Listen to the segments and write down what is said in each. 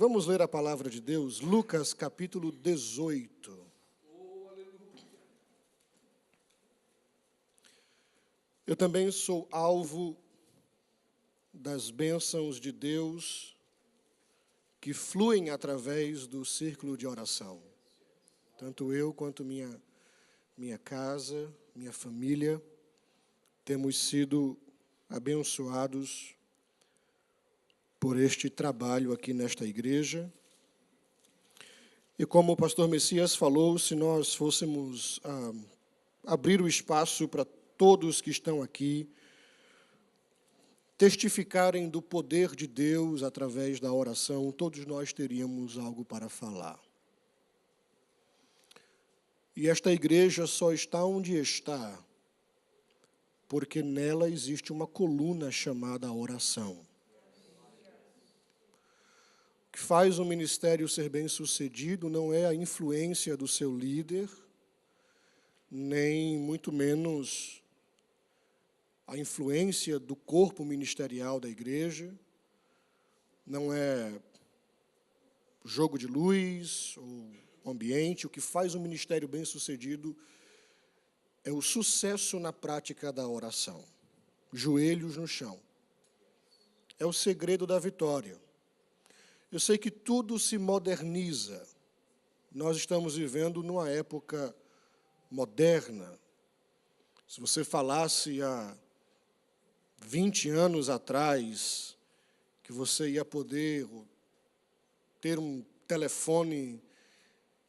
Vamos ler a palavra de Deus, Lucas capítulo 18. Eu também sou alvo das bênçãos de Deus que fluem através do círculo de oração. Tanto eu quanto minha casa, minha família, temos sido abençoados por este trabalho aqui nesta igreja. E como o pastor Messias falou, se nós fôssemos abrir o espaço para todos que estão aqui testificarem do poder de Deus através da oração, todos nós teríamos algo para falar. E esta igreja só está onde está, porque nela existe uma coluna chamada oração. O que faz o ministério ser bem-sucedido não é a influência do seu líder, nem muito menos a influência do corpo ministerial da igreja, não é jogo de luz ou ambiente. O que faz um ministério bem-sucedido é o sucesso na prática da oração. Joelhos no chão. É o segredo da vitória. Eu sei que tudo se moderniza. Nós estamos vivendo numa época moderna. Se você falasse há 20 anos atrás que você ia poder ter um telefone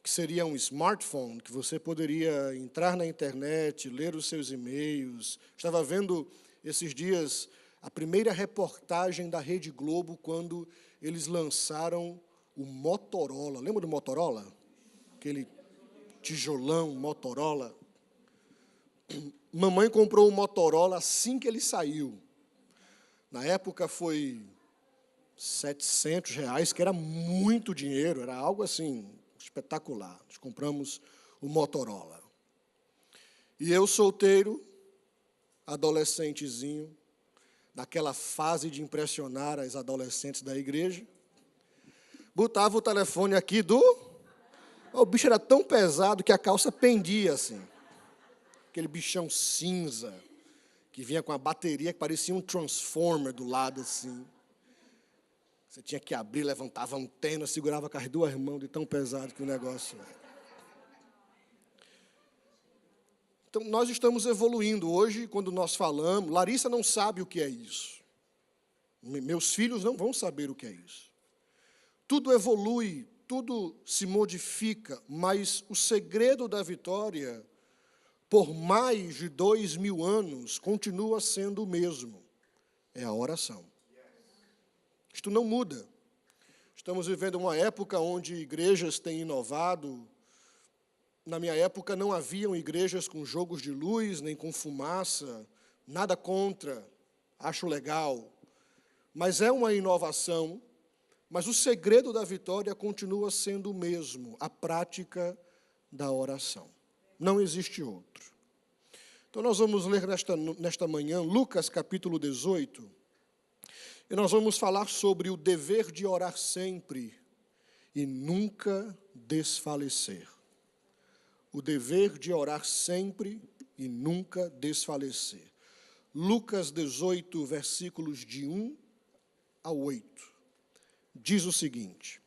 que seria um smartphone, que você poderia entrar na internet, ler os seus e-mails. Estava vendo esses dias a primeira reportagem da Rede Globo quando eles lançaram o Motorola. Lembra do Motorola? Aquele tijolão Motorola. Mamãe comprou o Motorola assim que ele saiu. Na época foi R$700, que era muito dinheiro, era algo assim espetacular. Nós compramos o Motorola. E eu, solteiro, adolescentezinho, naquela fase de impressionar as adolescentes da igreja, botava o telefone aqui o bicho era tão pesado que a calça pendia assim. Aquele bichão cinza, que vinha com a bateria que parecia um transformer do lado assim. Você tinha que abrir, levantava a antena, segurava com as duas mãos de tão pesado que o negócio era. Então, nós estamos evoluindo. Hoje, quando nós falamos, Larissa não sabe o que é isso. Meus filhos não vão saber o que é isso. Tudo evolui, tudo se modifica, mas o segredo da vitória, por mais de 2000 anos, continua sendo o mesmo. É a oração. Isto não muda. Estamos vivendo uma época onde igrejas têm inovado. Na minha época não haviam igrejas com jogos de luz, nem com fumaça, nada contra, acho legal. Mas é uma inovação, mas o segredo da vitória continua sendo o mesmo, a prática da oração. Não existe outro. Então nós vamos ler nesta manhã Lucas capítulo 18, e nós vamos falar sobre o dever de orar sempre e nunca desfalecer. O dever de orar sempre e nunca desfalecer. Lucas 18, versículos de 1 a 8. Diz o seguinte: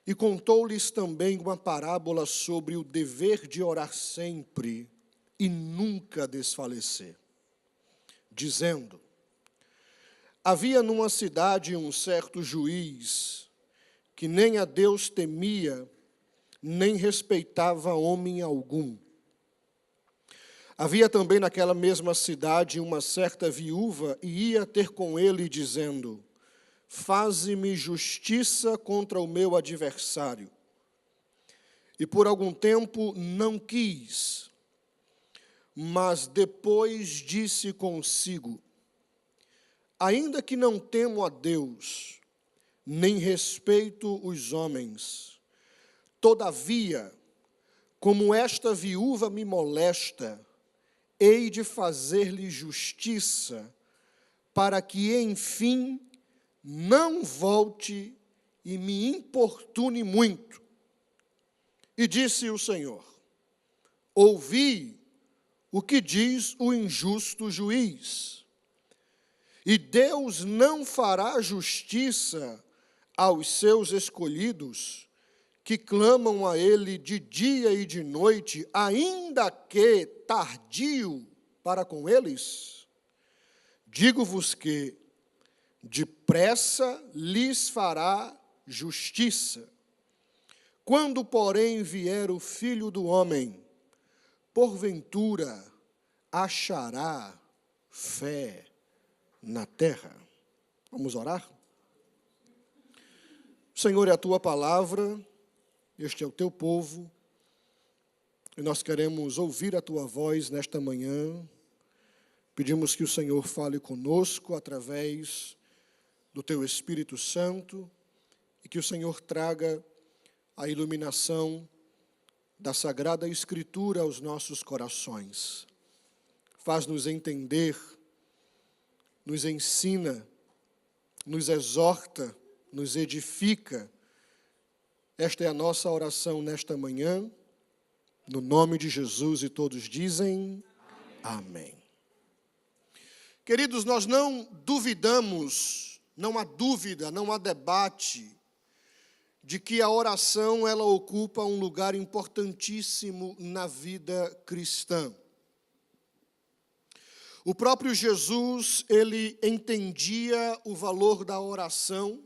E contou-lhes também uma parábola sobre o dever de orar sempre e nunca desfalecer, dizendo: Havia numa cidade um certo juiz que nem a Deus temia, nem respeitava homem algum. Havia também naquela mesma cidade uma certa viúva, e ia ter com ele, dizendo: Faze-me justiça contra o meu adversário. E por algum tempo não quis, mas depois disse consigo: Ainda que não temo a Deus, nem respeito os homens, todavia, como esta viúva me molesta, hei de fazer-lhe justiça, para que, enfim, não volte e me importune muito. E disse o Senhor: ouvi o que diz o injusto juiz. E Deus não fará justiça aos seus escolhidos, que clamam a Ele de dia e de noite, ainda que tardio para com eles? Digo-vos que depressa lhes fará justiça. Quando, porém, vier o Filho do Homem, porventura achará fé na terra? Vamos orar? Senhor, é a tua palavra, este é o teu povo, e nós queremos ouvir a tua voz nesta manhã. Pedimos que o Senhor fale conosco através do teu Espírito Santo e que o Senhor traga a iluminação da Sagrada Escritura aos nossos corações. Faz-nos entender, nos ensina, nos exorta, nos edifica. Esta é a nossa oração nesta manhã, no nome de Jesus, e todos dizem amém. Queridos, nós não duvidamos, não há dúvida, não há debate, de que a oração ela ocupa um lugar importantíssimo na vida cristã. O próprio Jesus, ele entendia o valor da oração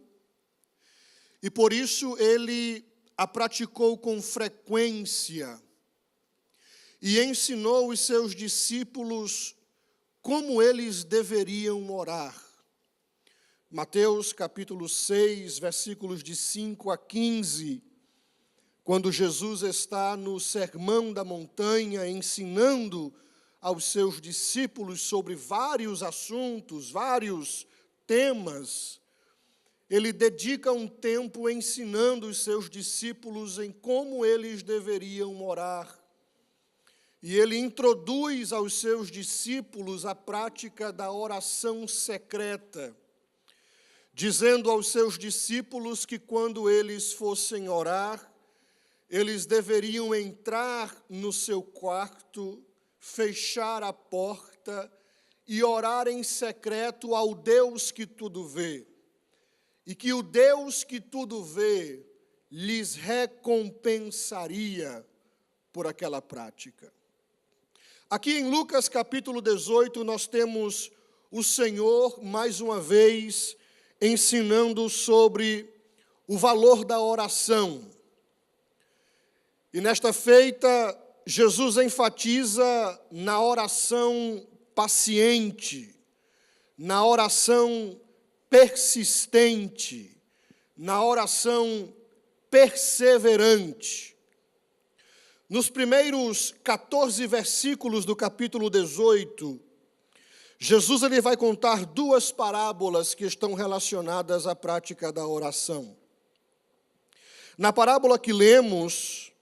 e por isso ele a praticou com frequência e ensinou os seus discípulos como eles deveriam orar. Mateus capítulo 6, versículos de 5 a 15, quando Jesus está no Sermão da Montanha ensinando aos seus discípulos sobre vários assuntos, vários temas, ele dedica um tempo ensinando os seus discípulos em como eles deveriam orar. E ele introduz aos seus discípulos a prática da oração secreta, dizendo aos seus discípulos que quando eles fossem orar, eles deveriam entrar no seu quarto, fechar a porta e orar em secreto ao Deus que tudo vê. E que o Deus que tudo vê lhes recompensaria por aquela prática. Aqui em Lucas capítulo 18, nós temos o Senhor, mais uma vez, ensinando sobre o valor da oração. E nesta feita, Jesus enfatiza na oração paciente, na oração persistente, na oração perseverante. Nos primeiros 14 versículos do capítulo 18, Jesus ele vai contar duas parábolas que estão relacionadas à prática da oração. Na parábola que lemos,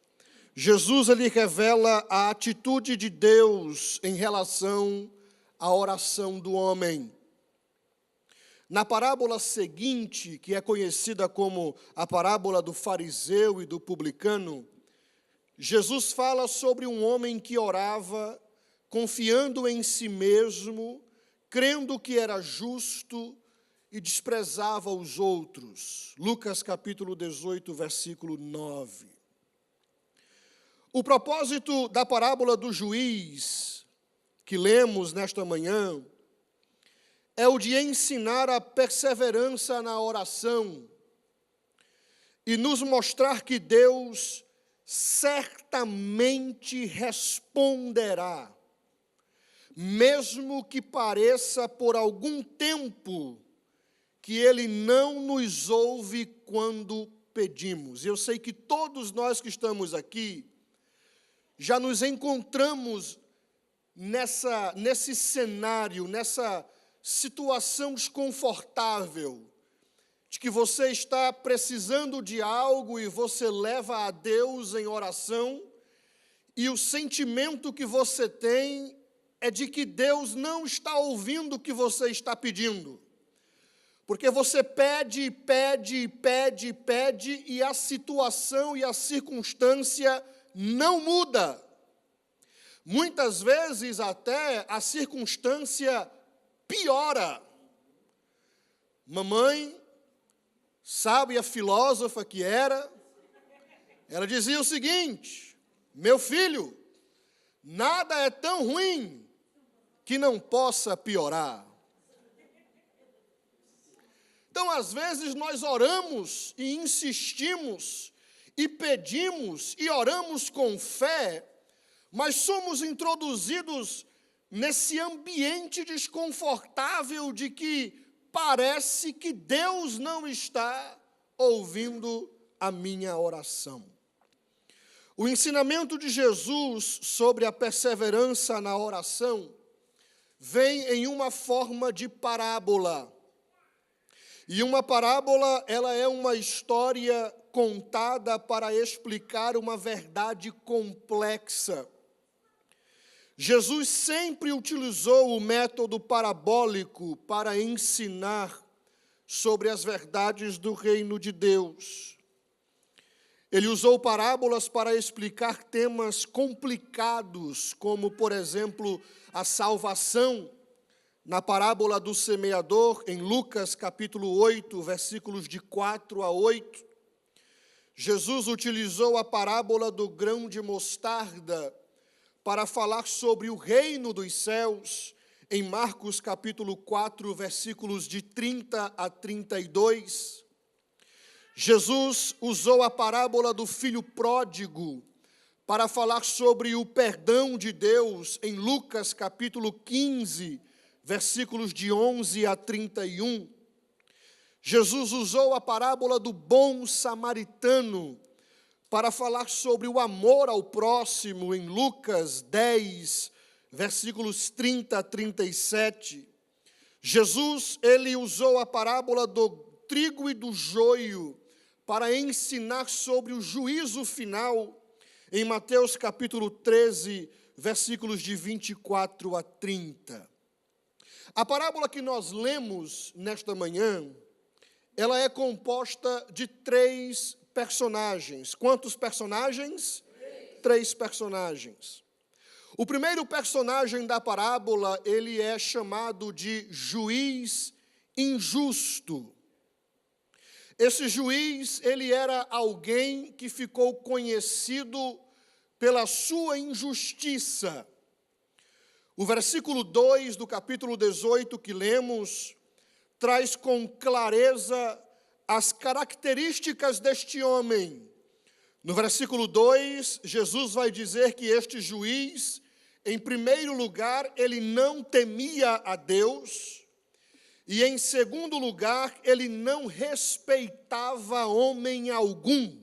Jesus ele revela a atitude de Deus em relação à oração do homem. Na parábola seguinte, que é conhecida como a parábola do fariseu e do publicano, Jesus fala sobre um homem que orava confiando em si mesmo, crendo que era justo e desprezava os outros. Lucas capítulo 18, versículo 9. O propósito da parábola do juiz, que lemos nesta manhã, é o de ensinar a perseverança na oração e nos mostrar que Deus certamente responderá, mesmo que pareça por algum tempo que Ele não nos ouve quando pedimos. Eu sei que todos nós que estamos aqui já nos encontramos nesse cenário, nessa situação desconfortável, de que você está precisando de algo e você leva a Deus em oração, e o sentimento que você tem é de que Deus não está ouvindo o que você está pedindo. Porque você pede, pede, pede, pede, e a situação e a circunstância não muda. Muitas vezes até a circunstância piora. Mamãe, sábia filósofa que era, ela dizia o seguinte: meu filho, nada é tão ruim que não possa piorar. Então, às vezes, nós oramos e insistimos, e pedimos, e oramos com fé, mas somos introduzidos nesse ambiente desconfortável de que parece que Deus não está ouvindo a minha oração. O ensinamento de Jesus sobre a perseverança na oração vem em uma forma de parábola. E uma parábola, ela é uma história contada para explicar uma verdade complexa. Jesus sempre utilizou o método parabólico para ensinar sobre as verdades do reino de Deus. Ele usou parábolas para explicar temas complicados, como, por exemplo, a salvação, na parábola do semeador, em Lucas capítulo 8, versículos de 4 a 8. Jesus utilizou a parábola do grão de mostarda para falar sobre o reino dos céus, em Marcos capítulo 4, versículos de 30 a 32. Jesus usou a parábola do filho pródigo para falar sobre o perdão de Deus, em Lucas capítulo 15, versículos de 11 a 31. Jesus usou a parábola do bom samaritano para falar sobre o amor ao próximo, em Lucas 10, versículos 30 a 37. Jesus, ele usou a parábola do trigo e do joio para ensinar sobre o juízo final, em Mateus capítulo 13, versículos de 24 a 30. A parábola que nós lemos nesta manhã, ela é composta de 3 personagens. Quantos personagens? 3 personagens. O primeiro personagem da parábola, ele é chamado de juiz injusto. Esse juiz, ele era alguém que ficou conhecido pela sua injustiça. O versículo 2 do capítulo 18 que lemos, traz com clareza as características deste homem. No versículo 2, Jesus vai dizer que este juiz, em primeiro lugar, ele não temia a Deus, e em segundo lugar, ele não respeitava homem algum.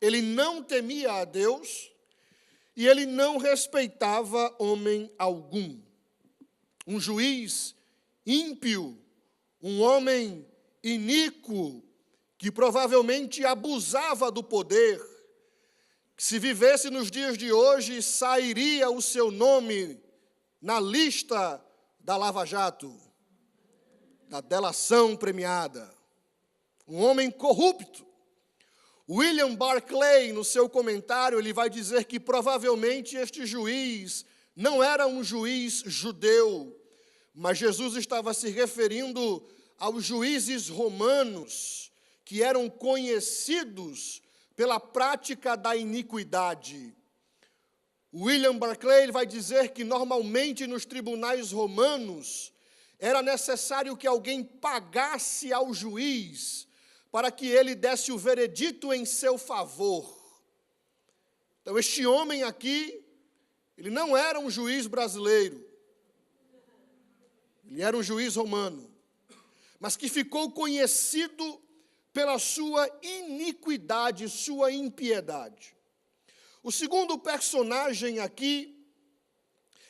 Ele não temia a Deus, e ele não respeitava homem algum. Um juiz ímpio, um homem iníquo, que provavelmente abusava do poder, que se vivesse nos dias de hoje, sairia o seu nome na lista da Lava Jato, da delação premiada. Um homem corrupto. William Barclay, no seu comentário, ele vai dizer que provavelmente este juiz não era um juiz judeu, mas Jesus estava se referindo aos juízes romanos, que eram conhecidos pela prática da iniquidade. William Barclay ele vai dizer que normalmente nos tribunais romanos era necessário que alguém pagasse ao juiz para que ele desse o veredito em seu favor. Então, este homem aqui, ele não era um juiz brasileiro, ele era um juiz romano, mas que ficou conhecido pela sua iniquidade, sua impiedade. O segundo personagem aqui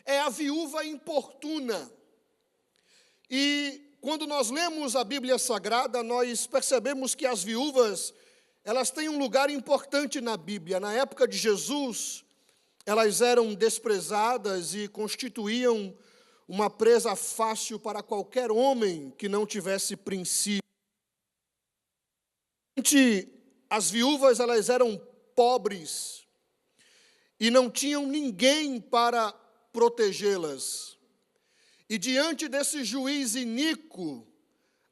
é a viúva importuna. E quando nós lemos a Bíblia Sagrada, nós percebemos que as viúvas, elas têm um lugar importante na Bíblia. Na época de Jesus, elas eram desprezadas e constituíam uma presa fácil para qualquer homem que não tivesse princípio. As viúvas, elas eram pobres e não tinham ninguém para protegê-las. E diante desse juiz iníquo,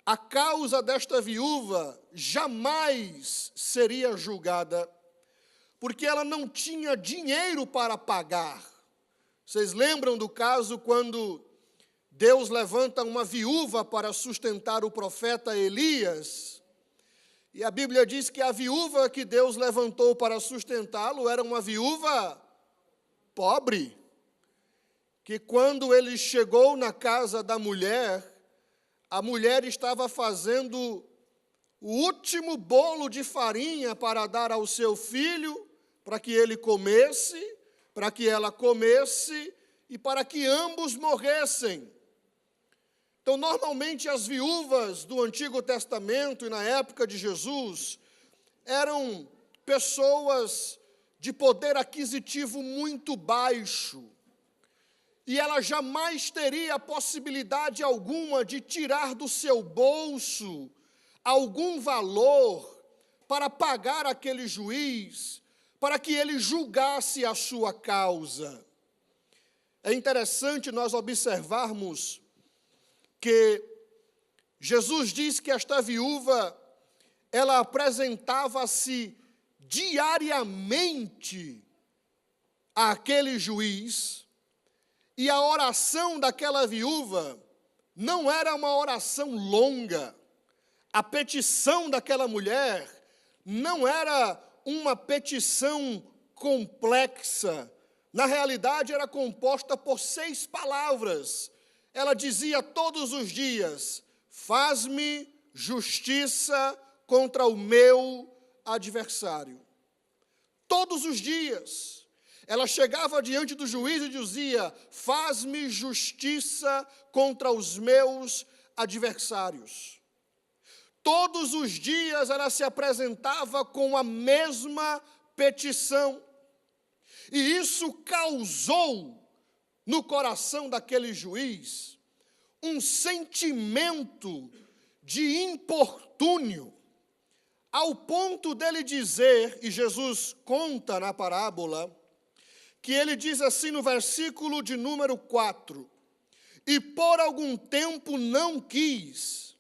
a causa desta viúva jamais seria julgada, porque ela não tinha dinheiro para pagar. Vocês lembram do caso quando Deus levanta uma viúva para sustentar o profeta Elias? E a Bíblia diz que a viúva que Deus levantou para sustentá-lo era uma viúva pobre, que quando ele chegou na casa da mulher, a mulher estava fazendo o último bolo de farinha para dar ao seu filho, para que ele comesse, para que ela comesse e para que ambos morressem. Então, normalmente, as viúvas do Antigo Testamento e na época de Jesus eram pessoas de poder aquisitivo muito baixo. E ela jamais teria possibilidade alguma de tirar do seu bolso algum valor para pagar aquele juiz, para que ele julgasse a sua causa. É interessante nós observarmos que Jesus diz que esta viúva, ela apresentava-se diariamente àquele juiz, e a oração daquela viúva não era uma oração longa. A petição daquela mulher não era uma petição complexa. Na realidade, era composta por 6 palavras. Ela dizia todos os dias: faz-me justiça contra o meu adversário. Todos os dias. Ela chegava diante do juiz e dizia: faz-me justiça contra os meus adversários. Todos os dias ela se apresentava com a mesma petição. E isso causou no coração daquele juiz um sentimento de importúnio, ao ponto dele dizer, e Jesus conta na parábola, que ele diz assim no versículo de número 4, e por algum tempo não quis,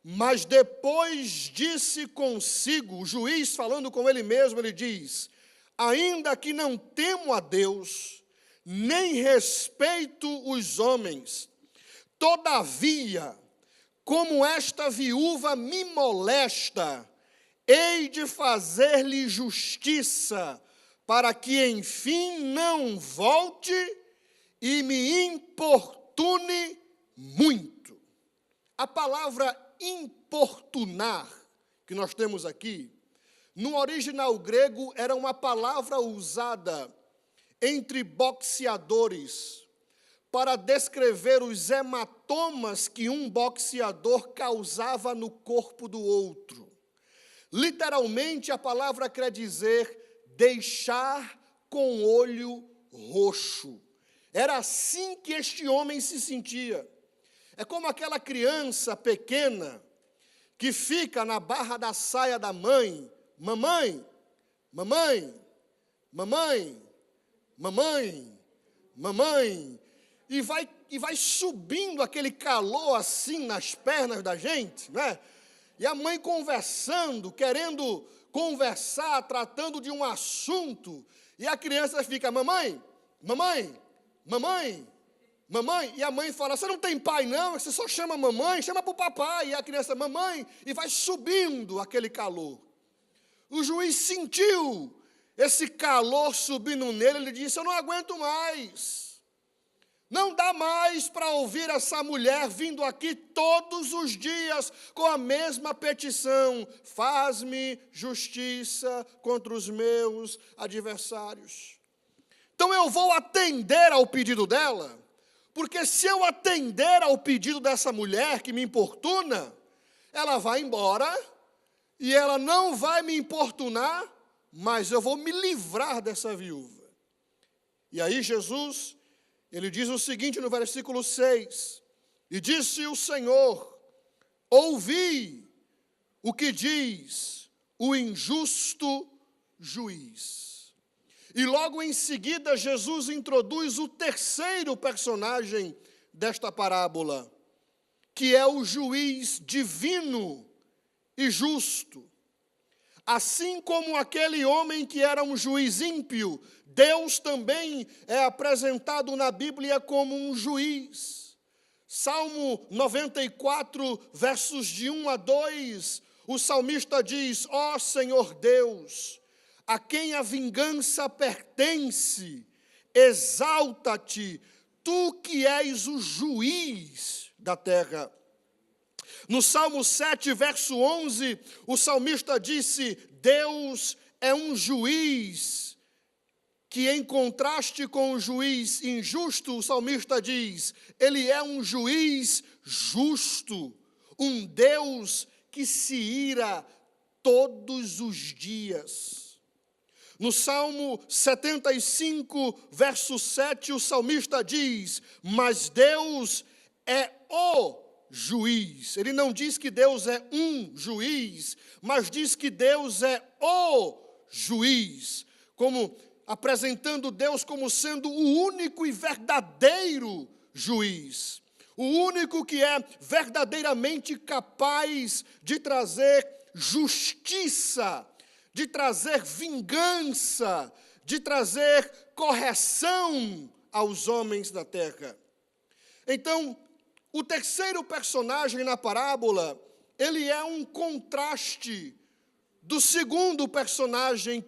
mas depois disse consigo, o juiz falando com ele mesmo, ele diz: ainda que não temo a Deus, nem respeito os homens, todavia, como esta viúva me molesta, hei de fazer-lhe justiça, para que, enfim, não volte e me importune muito. A palavra importunar, que nós temos aqui, no original grego, era uma palavra usada entre boxeadores para descrever os hematomas que um boxeador causava no corpo do outro. Literalmente, a palavra quer dizer deixar com o olho roxo. Era assim que este homem se sentia. É como aquela criança pequena que fica na barra da saia da mãe: mamãe, mamãe, mamãe, mamãe, mamãe, e vai subindo aquele calor assim nas pernas da gente, né? E a mãe conversando, querendo conversar, tratando de um assunto, e a criança fica: mamãe, mamãe, mamãe, mamãe, e a mãe fala: você não tem pai não, você só chama mamãe, chama para o papai, e a criança: mamãe, e vai subindo aquele calor. O juiz sentiu esse calor subindo nele, ele disse: eu não aguento mais. Não dá mais para ouvir essa mulher vindo aqui todos os dias com a mesma petição: faz-me justiça contra os meus adversários. Então eu vou atender ao pedido dela, porque se eu atender ao pedido dessa mulher que me importuna, ela vai embora e ela não vai me importunar, mas eu vou me livrar dessa viúva. E aí Jesus, Ele diz o seguinte no versículo 6: E disse o Senhor: ouvi o que diz o injusto juiz. E logo em seguida, Jesus introduz o terceiro personagem desta parábola, que é o juiz divino e justo. Assim como aquele homem que era um juiz ímpio, Deus também é apresentado na Bíblia como um juiz. Salmo 94, versos de 1 a 2, o salmista diz: ó Senhor Deus, a quem a vingança pertence, exalta-te, tu que és o juiz da terra. No Salmo 7, verso 11, o salmista disse: Deus é um juiz, que em contraste com o juiz injusto, o salmista diz, ele é um juiz justo, um Deus que se ira todos os dias. No Salmo 75, verso 7, o salmista diz: mas Deus é o juiz. Ele não diz que Deus é um juiz, mas diz que Deus é o juiz, como apresentando Deus como sendo o único e verdadeiro juiz, o único que é verdadeiramente capaz de trazer justiça, de trazer vingança, de trazer correção aos homens da terra. Então, o terceiro personagem na parábola, ele é um contraste do segundo personagem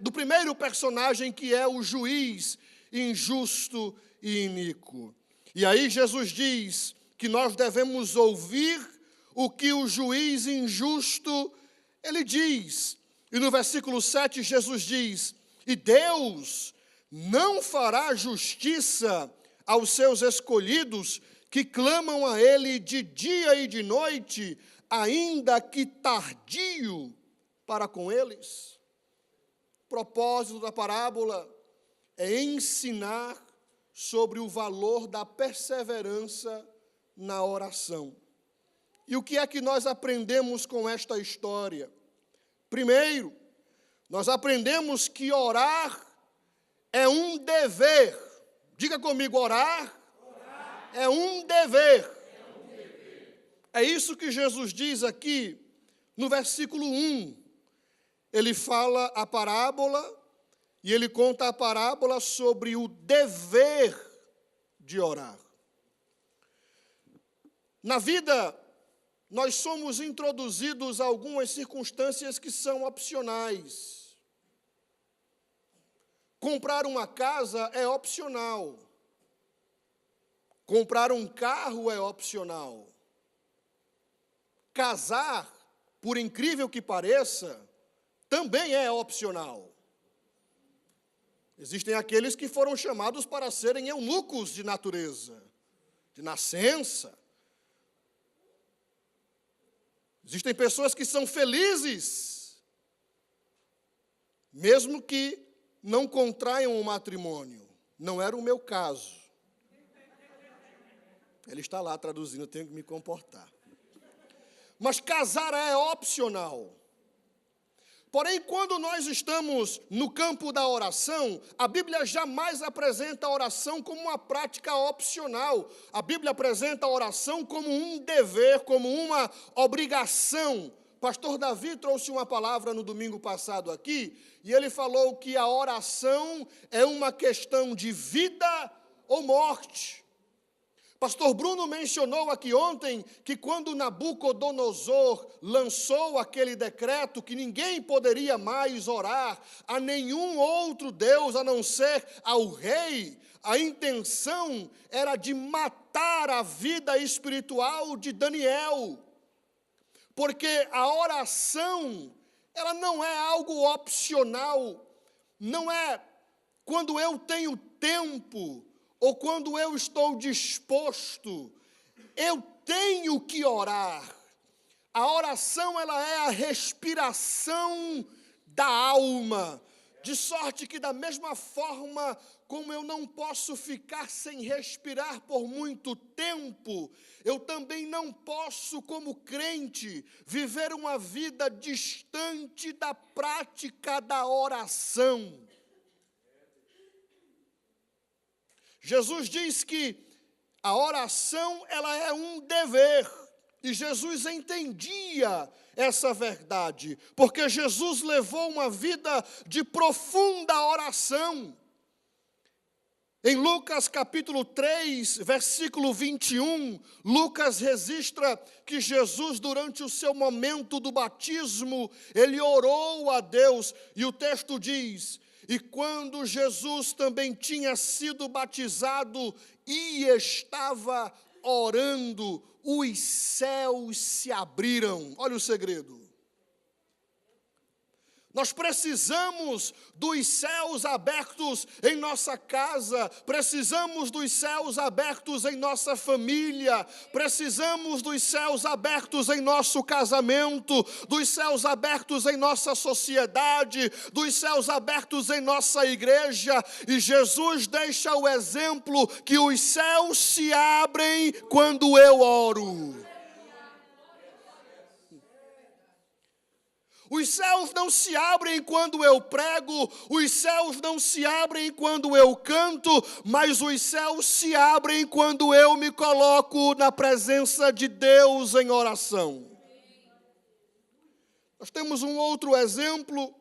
do primeiro personagem que é o juiz injusto e iníquo. E aí Jesus diz que nós devemos ouvir o que o juiz injusto, ele diz. E no versículo 7 Jesus diz: e Deus não fará justiça aos seus escolhidos, que clamam a Ele de dia e de noite, ainda que tardio para com eles. O propósito da parábola é ensinar sobre o valor da perseverança na oração. E o que é que nós aprendemos com esta história? Primeiro, nós aprendemos que orar é um dever. Diga comigo, orar é um dever. É isso que Jesus diz aqui no versículo 1. Ele fala a parábola e ele conta a parábola sobre o dever de orar. Na vida, nós somos introduzidos a algumas circunstâncias que são opcionais. Comprar uma casa é opcional. Comprar um carro é opcional. Casar, por incrível que pareça, também é opcional. Existem aqueles que foram chamados para serem eunucos de natureza, de nascença. Existem pessoas que são felizes, mesmo que não contraiam o matrimônio. Não era o meu caso. Ele está lá traduzindo, eu tenho que me comportar. Mas casar é opcional. Porém, quando nós estamos no campo da oração, a Bíblia jamais apresenta a oração como uma prática opcional. A Bíblia apresenta a oração como um dever, como uma obrigação. Pastor Davi trouxe uma palavra no domingo passado aqui, e ele falou que a oração é uma questão de vida ou morte. Pastor Bruno mencionou aqui ontem que quando Nabucodonosor lançou aquele decreto que ninguém poderia mais orar a nenhum outro Deus a não ser ao rei, a intenção era de matar a vida espiritual de Daniel. Porque a oração, ela não é algo opcional, não é quando eu tenho tempo, ou quando eu estou disposto, eu tenho que orar. A oração, ela é a respiração da alma, De sorte que, da mesma forma como eu não posso ficar sem respirar por muito tempo, eu também não posso, como crente, viver uma vida distante da prática da oração. Jesus diz que a oração, ela é um dever. E Jesus entendia essa verdade, porque Jesus levou uma vida de profunda oração. Em Lucas capítulo 3, versículo 21, Lucas registra que Jesus, durante o seu momento do batismo, ele orou a Deus, e o texto diz: e quando Jesus também tinha sido batizado e estava orando, os céus se abriram. Olha o segredo. Nós precisamos dos céus abertos em nossa casa, precisamos dos céus abertos em nossa família, precisamos dos céus abertos em nosso casamento, dos céus abertos em nossa sociedade, dos céus abertos em nossa igreja. E Jesus deixa o exemplo que os céus se abrem quando eu oro. Os céus não se abrem quando eu prego, os céus não se abrem quando eu canto, mas os céus se abrem quando eu me coloco na presença de Deus em oração. Nós temos um outro exemplo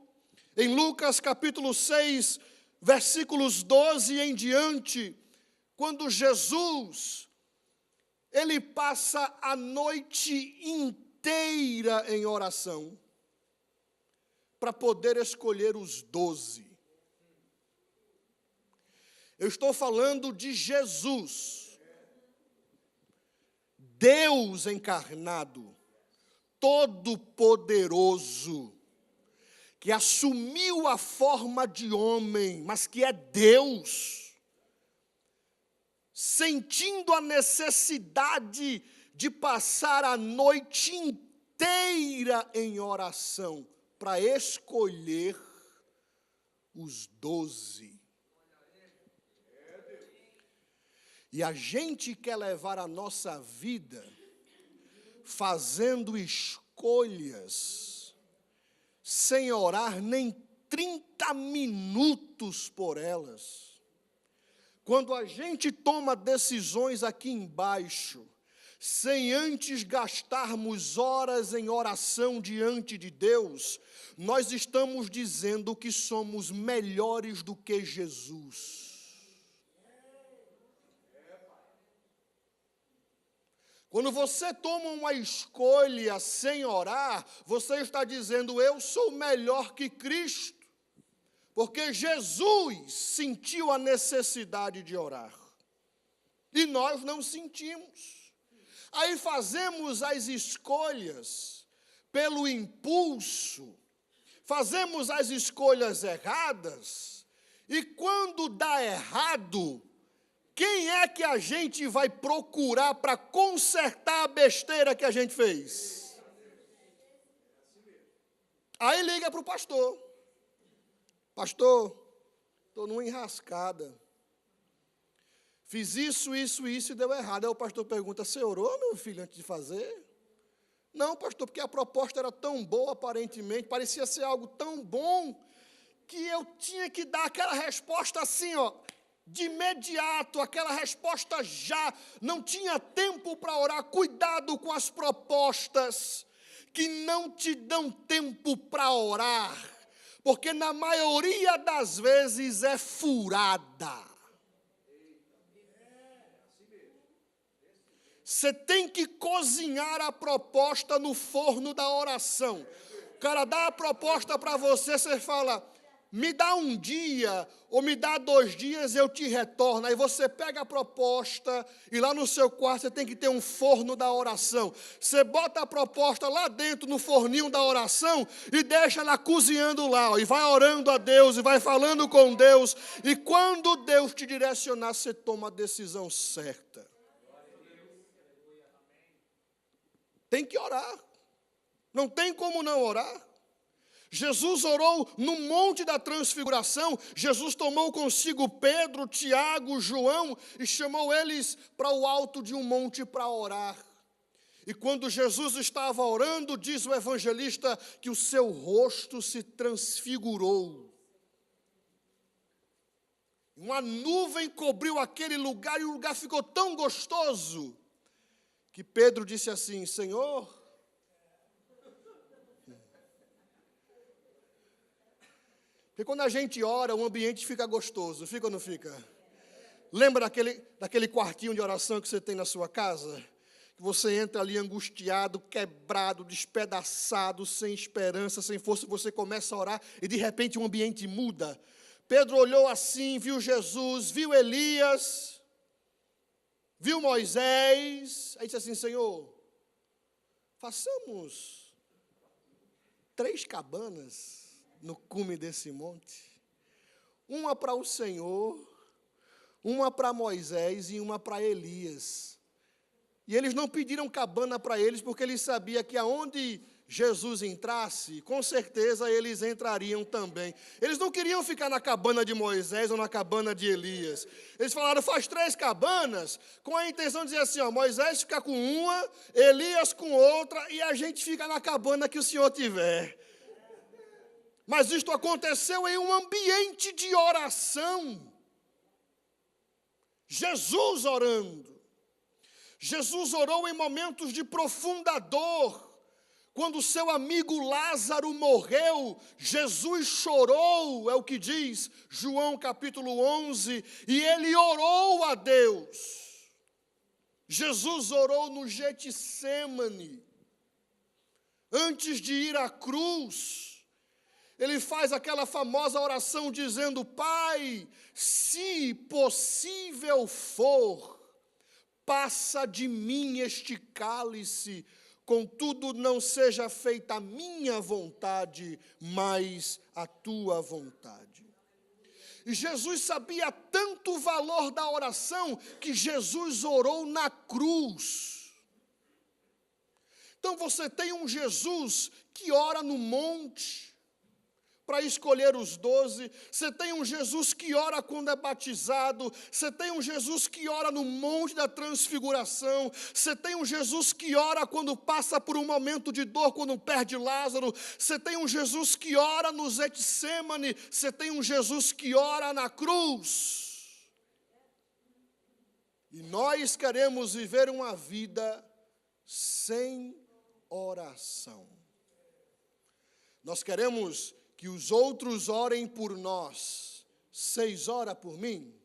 em Lucas capítulo 6, versículos 12 em diante, quando Jesus, ele passa a noite inteira em oração, para poder escolher os 12. Eu estou falando de Jesus, Deus encarnado, todo-poderoso, que assumiu a forma de homem, mas que é Deus, sentindo a necessidade de passar a noite inteira em oração, para escolher os 12. E a gente quer levar a nossa vida fazendo escolhas, sem orar nem 30 minutos por elas. Quando a gente toma decisões aqui embaixo, sem antes gastarmos horas em oração diante de Deus, nós estamos dizendo que somos melhores do que Jesus. Quando você toma uma escolha sem orar, você está dizendo: eu sou melhor que Cristo, porque Jesus sentiu a necessidade de orar, e nós não sentimos. Aí fazemos as escolhas pelo impulso, fazemos as escolhas erradas, e quando dá errado, quem é que a gente vai procurar para consertar a besteira que a gente fez? Aí liga para o pastor: pastor, estou numa enrascada. Fiz isso e deu errado. Aí o pastor pergunta: você orou, meu filho, antes de fazer? Não, pastor, porque a proposta era tão boa, aparentemente, parecia ser algo tão bom, que eu tinha que dar aquela resposta assim, de imediato, aquela resposta já. Não tinha tempo para orar. Cuidado com as propostas que não te dão tempo para orar, porque na maioria das vezes é furada. Você tem que cozinhar a proposta no forno da oração. O cara dá a proposta para você, você fala: me dá um dia, ou me dá 2 dias, eu te retorno. Aí você pega a proposta, e lá no seu quarto você tem que ter um forno da oração. Você bota a proposta lá dentro, no forninho da oração, e deixa ela cozinhando lá, e vai orando a Deus, e vai falando com Deus, e quando Deus te direcionar, você toma a decisão certa. Tem que orar. Não tem como não orar. Jesus orou no Monte da Transfiguração. Jesus tomou consigo Pedro, Tiago, João e chamou eles para o alto de um monte para orar. E quando Jesus estava orando, diz o evangelista que o seu rosto se transfigurou. Uma nuvem cobriu aquele lugar e o lugar ficou tão gostoso que Pedro disse assim: Senhor, porque quando a gente ora, o ambiente fica gostoso, fica ou não fica? Lembra daquele quartinho de oração que você tem na sua casa? Que você entra ali angustiado, quebrado, despedaçado, sem esperança, sem força, você começa a orar e de repente o ambiente muda. Pedro olhou assim, viu Jesus, viu Elias, viu Moisés, aí disse assim: Senhor, façamos 3 cabanas no cume desse monte, uma para o Senhor, uma para Moisés e uma para Elias. E eles não pediram cabana para eles, porque eles sabiam que aonde Jesus entrasse, com certeza eles entrariam também. Eles não queriam ficar na cabana de Moisés ou na cabana de Elias. Eles falaram: faz 3 cabanas, com a intenção de dizer assim, ó, Moisés fica com uma, Elias com outra, e a gente fica na cabana que o Senhor tiver. Mas isto aconteceu em um ambiente de oração. Jesus orando. Jesus orou em momentos de profunda dor. Quando seu amigo Lázaro morreu, Jesus chorou, é o que diz João capítulo 11, e ele orou a Deus. Jesus orou no Getsêmani. Antes de ir à cruz, ele faz aquela famosa oração dizendo: Pai, se possível for, passa de mim este cálice, contudo não seja feita a minha vontade, mas a tua vontade. E Jesus sabia tanto o valor da oração, que Jesus orou na cruz. Então você tem um Jesus que ora no monte, para escolher os 12, você tem um Jesus que ora quando é batizado, você tem um Jesus que ora no Monte da Transfiguração, você tem um Jesus que ora quando passa por um momento de dor, quando perde Lázaro, você tem um Jesus que ora no Getsêmani, você tem um Jesus que ora na cruz. E nós queremos viver uma vida sem oração. Nós queremos que os outros orem por nós. 6 ora por mim?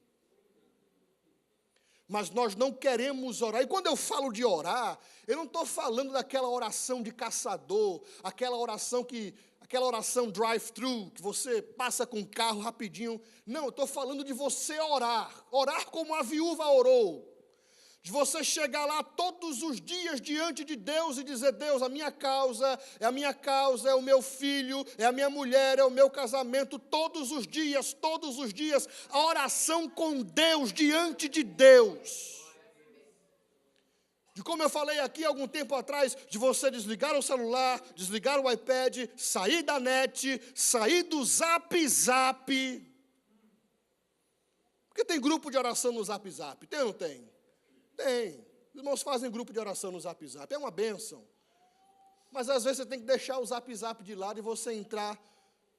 Mas nós não queremos orar. E quando eu falo de orar, eu não estou falando daquela oração de caçador, aquela oração drive-thru, que você passa com o carro rapidinho. Não, eu estou falando de você orar. Orar como a viúva orou. De você chegar lá todos os dias diante de Deus e dizer: Deus, a minha causa, é o meu filho, é a minha mulher, é o meu casamento, todos os dias, a oração com Deus, diante de Deus. De como eu falei aqui algum tempo atrás, de você desligar o celular, desligar o iPad, sair da net, sair do Zap. Porque tem grupo de oração no Zap, tem ou não tem? Tem. Os irmãos fazem grupo de oração no Zap. É uma bênção. Mas às vezes você tem que deixar o Zap de lado e você entrar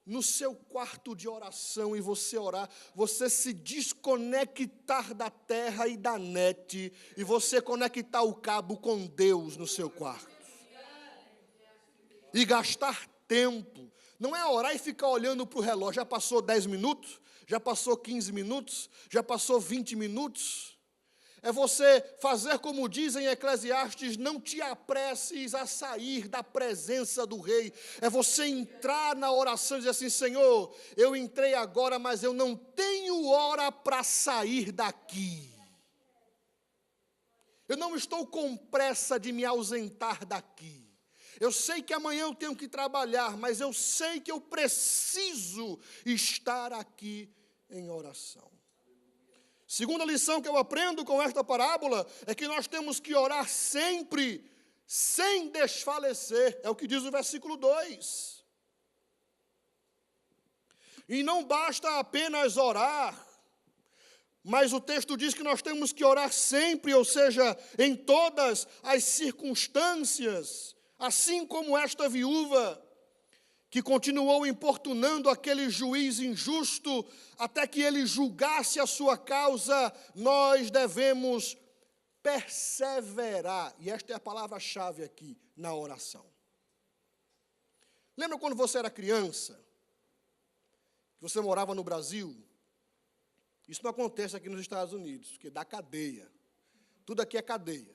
no seu quarto de oração e você orar. Você se desconectar da terra e da net. E você conectar o cabo com Deus no seu quarto. E gastar tempo. Não é orar e ficar olhando para o relógio. Já passou 10 minutos? Já passou 15 minutos? Já passou 20 minutos? É você fazer como diz em Eclesiastes: não te apresses a sair da presença do rei. É você entrar na oração e dizer assim: Senhor, eu entrei agora, mas eu não tenho hora para sair daqui. Eu não estou com pressa de me ausentar daqui. Eu sei que amanhã eu tenho que trabalhar, mas eu sei que eu preciso estar aqui em oração. Segunda lição que eu aprendo com esta parábola é que nós temos que orar sempre, sem desfalecer. É o que diz o versículo 2. E não basta apenas orar, mas o texto diz que nós temos que orar sempre, ou seja, em todas as circunstâncias, assim como esta viúva, que continuou importunando aquele juiz injusto, até que ele julgasse a sua causa, nós devemos perseverar. E esta é a palavra-chave aqui, na oração. Lembra quando você era criança? Que você morava no Brasil? Isso não acontece aqui nos Estados Unidos, porque dá cadeia. Tudo aqui é cadeia.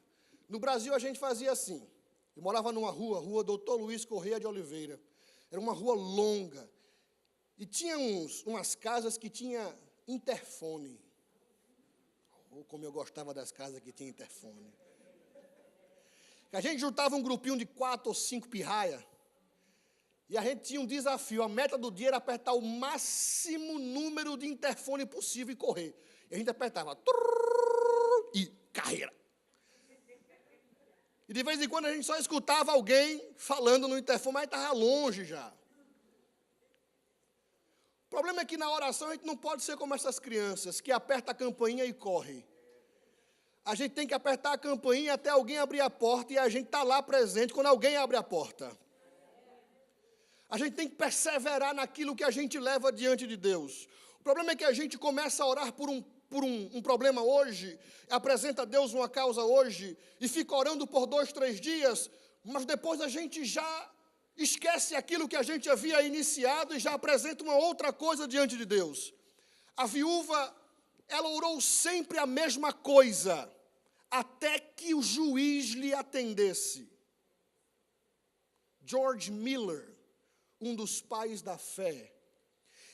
No Brasil a gente fazia assim. Eu morava numa rua Doutor Luiz Correia de Oliveira. Era uma rua longa. E tinha umas casas que tinha interfone. Oh, como eu gostava das casas que tinha interfone. A gente juntava um grupinho de 4 ou 5 pirraia. E a gente tinha um desafio. A meta do dia era apertar o máximo número de interfone possível e correr. E a gente apertava. E carreira. E de vez em quando a gente só escutava alguém falando no interfone, mas estava longe já. O problema é que na oração a gente não pode ser como essas crianças, que aperta a campainha e corre. A gente tem que apertar a campainha até alguém abrir a porta e a gente está lá presente quando alguém abre a porta. A gente tem que perseverar naquilo que a gente leva diante de Deus. O problema é que a gente começa a orar por um problema hoje, apresenta a Deus uma causa hoje, e fica orando por 2, 3 dias, mas depois a gente já esquece aquilo que a gente havia iniciado e já apresenta uma outra coisa diante de Deus. A viúva, ela orou sempre a mesma coisa, até que o juiz lhe atendesse. George Miller, um dos pais da fé,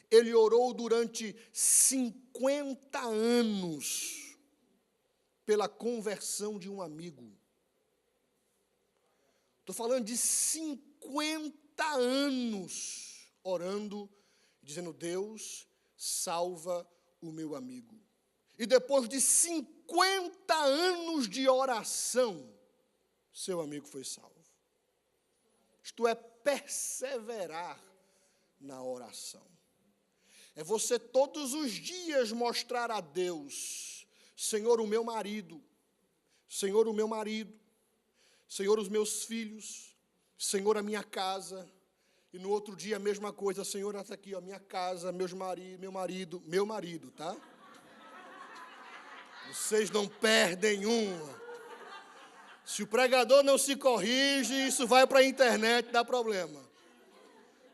ele orou durante 50 anos pela conversão de um amigo. Estou falando de 50 anos orando, dizendo: Deus, salva o meu amigo. E depois de 50 anos de oração, seu amigo foi salvo. Isto é perseverar na oração. É você todos os dias mostrar a Deus: Senhor, o meu marido, Senhor, o meu marido, Senhor, os meus filhos, Senhor, a minha casa. E no outro dia a mesma coisa: Senhor, está aqui, a minha casa, meu marido, tá? Vocês não perdem uma. Se o pregador não se corrige, isso vai para a internet, dá problema.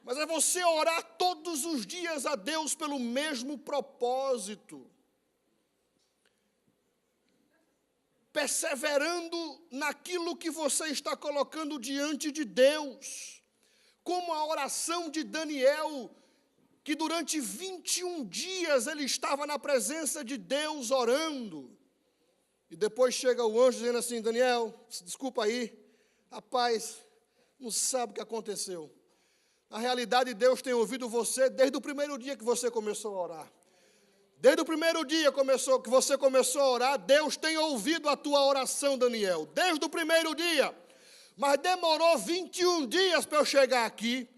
Mas é você orar todos os dias a Deus pelo mesmo propósito. Perseverando naquilo que você está colocando diante de Deus. Como a oração de Daniel, que durante 21 dias ele estava na presença de Deus orando. E depois chega o anjo dizendo assim: Daniel, desculpa aí, rapaz, não sabe o que aconteceu. Na realidade, Deus tem ouvido você desde o primeiro dia que você começou a orar. Desde o primeiro dia que você começou a orar, Deus tem ouvido a tua oração, Daniel. Desde o primeiro dia. Mas demorou 21 dias para eu chegar aqui,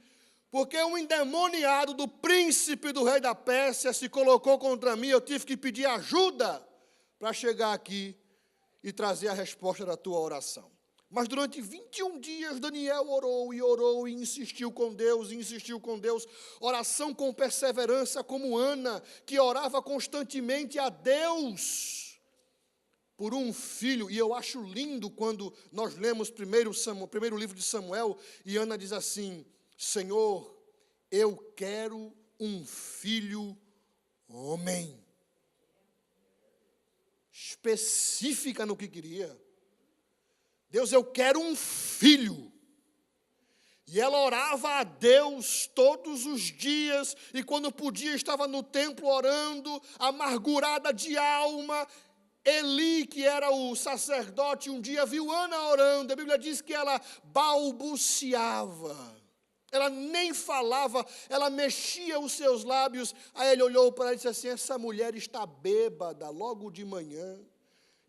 porque um endemoniado do príncipe do rei da Pérsia se colocou contra mim. Eu tive que pedir ajuda para chegar aqui e trazer a resposta da tua oração. Mas durante 21 dias, Daniel orou e insistiu com Deus, oração com perseverança, como Ana, que orava constantemente a Deus por um filho. E eu acho lindo quando nós lemos o primeiro livro de Samuel, e Ana diz assim: Senhor, eu quero um filho homem. Específica no que queria. Deus, eu quero um filho. E ela orava a Deus todos os dias, e quando podia estava no templo orando, amargurada de alma. Eli, que era o sacerdote, um dia viu Ana orando. A Bíblia diz que ela balbuciava. Ela nem falava, ela mexia os seus lábios. Aí ele olhou para ela e disse assim: essa mulher está bêbada logo de manhã.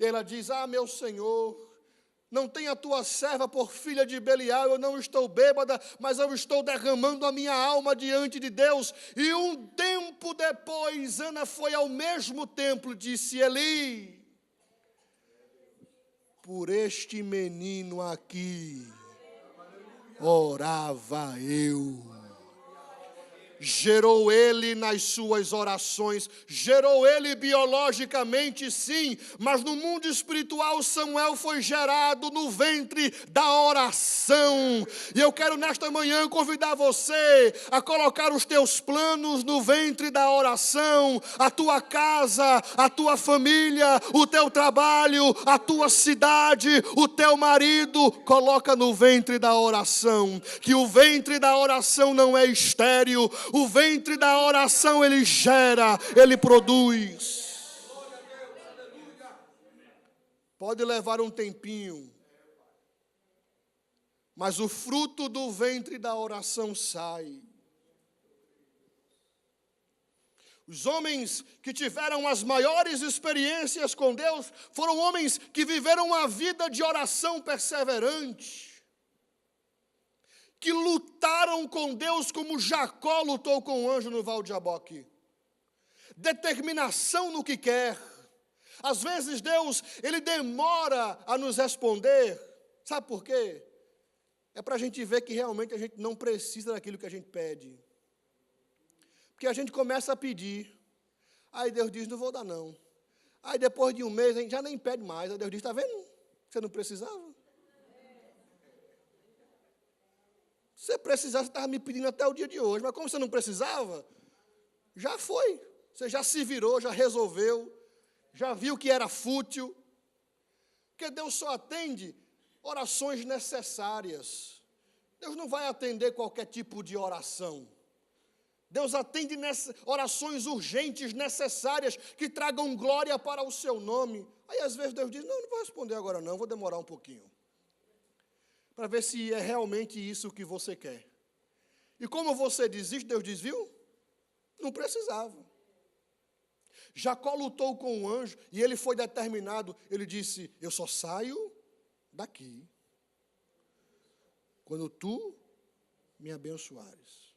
E ela diz: ah, meu Senhor, Não tenha a tua serva por filha de Belial, eu não estou bêbada, mas eu estou derramando a minha alma diante de Deus. E um tempo depois, Ana foi ao mesmo templo e disse: Eli, por este menino aqui, orava eu. Gerou ele nas suas orações, gerou ele biologicamente, sim, mas no mundo espiritual Samuel foi gerado no ventre da oração. E eu quero nesta manhã convidar você a colocar os teus planos no ventre da oração, a tua casa, a tua família, o teu trabalho, a tua cidade, o teu marido, coloca no ventre da oração, que o ventre da oração não é estéril. O ventre da oração ele gera, ele produz. Pode levar um tempinho, mas o fruto do ventre da oração sai. Os homens que tiveram as maiores experiências com Deus foram homens que viveram uma vida de oração perseverante, que lutaram com Deus como Jacó lutou com o anjo no Val de Jaboque. Determinação no que quer. Às vezes Deus, ele demora a nos responder. Sabe por quê? É para a gente ver que realmente a gente não precisa daquilo que a gente pede. Porque a gente começa a pedir. Aí Deus diz: não vou dar não. Aí depois de um mês a gente já nem pede mais. Aí Deus diz: está vendo? Você não precisava. Se você precisasse, você estava me pedindo até o dia de hoje. Mas como você não precisava, já foi. Você já se virou, já resolveu, já viu que era fútil. Porque Deus só atende orações necessárias. Deus não vai atender qualquer tipo de oração. Deus atende orações urgentes, necessárias, que tragam glória para o seu nome. Aí às vezes Deus diz: não vou responder agora não, vou demorar um pouquinho. Para ver se é realmente isso que você quer. E como você desiste, Deus diz: viu? Não precisava. Jacó lutou com o anjo e ele foi determinado. Ele disse: eu só saio daqui quando tu me abençoares.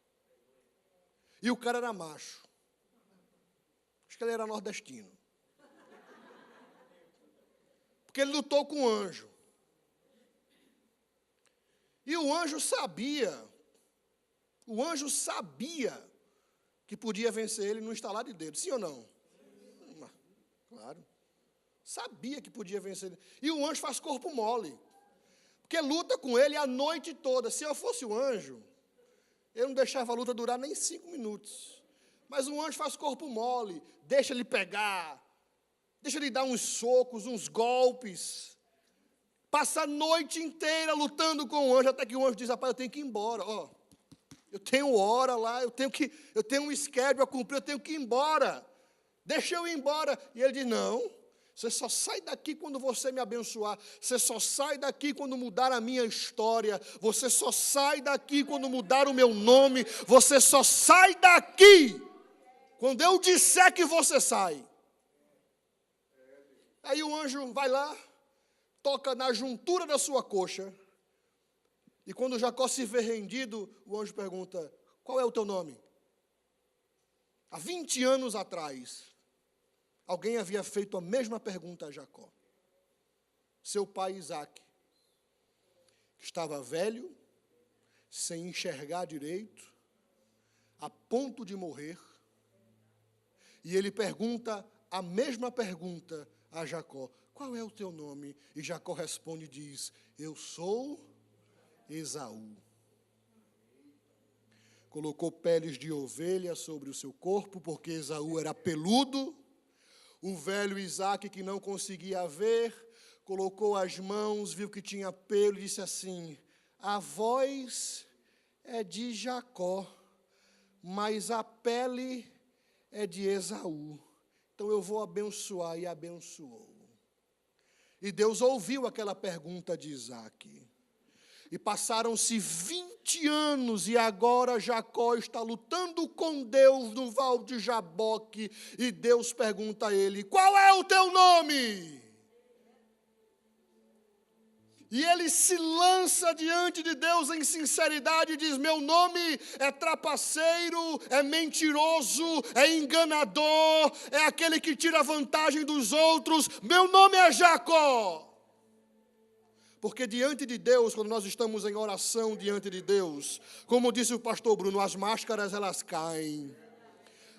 E o cara era macho. Acho que ele era nordestino. Porque ele lutou com o anjo. E o anjo sabia que podia vencer ele no estalar de dedo, sim ou não? Claro. Sabia que podia vencer ele. E o anjo faz corpo mole, porque luta com ele a noite toda. Se eu fosse o anjo, eu não deixava a luta durar nem 5 minutos. Mas o anjo faz corpo mole, deixa ele pegar, deixa ele dar uns socos, uns golpes. Passa a noite inteira lutando com o anjo, até que o anjo diz: rapaz, eu tenho que ir embora. Eu tenho hora lá, eu tenho um schedule a cumprir, eu tenho que ir embora. Deixa eu ir embora. E ele diz: não, você só sai daqui quando você me abençoar. Você só sai daqui quando mudar a minha história. Você só sai daqui quando mudar o meu nome. Você só sai daqui quando eu disser que você sai. Aí o anjo vai lá, toca na juntura da sua coxa, e quando Jacó se vê rendido, o anjo pergunta: qual é o teu nome? Há 20 anos atrás, alguém havia feito a mesma pergunta a Jacó. Seu pai Isaque, que estava velho, sem enxergar direito, a ponto de morrer, e ele pergunta a mesma pergunta a Jacó: qual é o teu nome? E Jacó responde e diz: eu sou Esaú. Colocou peles de ovelha sobre o seu corpo, porque Esaú era peludo. O velho Isaque, que não conseguia ver, colocou as mãos, viu que tinha pelo e disse assim: a voz é de Jacó, mas a pele é de Esaú. Então eu vou abençoar, e abençoou. E Deus ouviu aquela pergunta de Isaque. E passaram-se 20 anos, e agora Jacó está lutando com Deus no Val de Jaboque, e Deus pergunta a ele: qual é o teu nome? E ele se lança diante de Deus em sinceridade e diz: meu nome é trapaceiro, é mentiroso, é enganador, é aquele que tira vantagem dos outros, meu nome é Jacó. Porque diante de Deus, quando nós estamos em oração diante de Deus, como disse o pastor Bruno, as máscaras elas caem.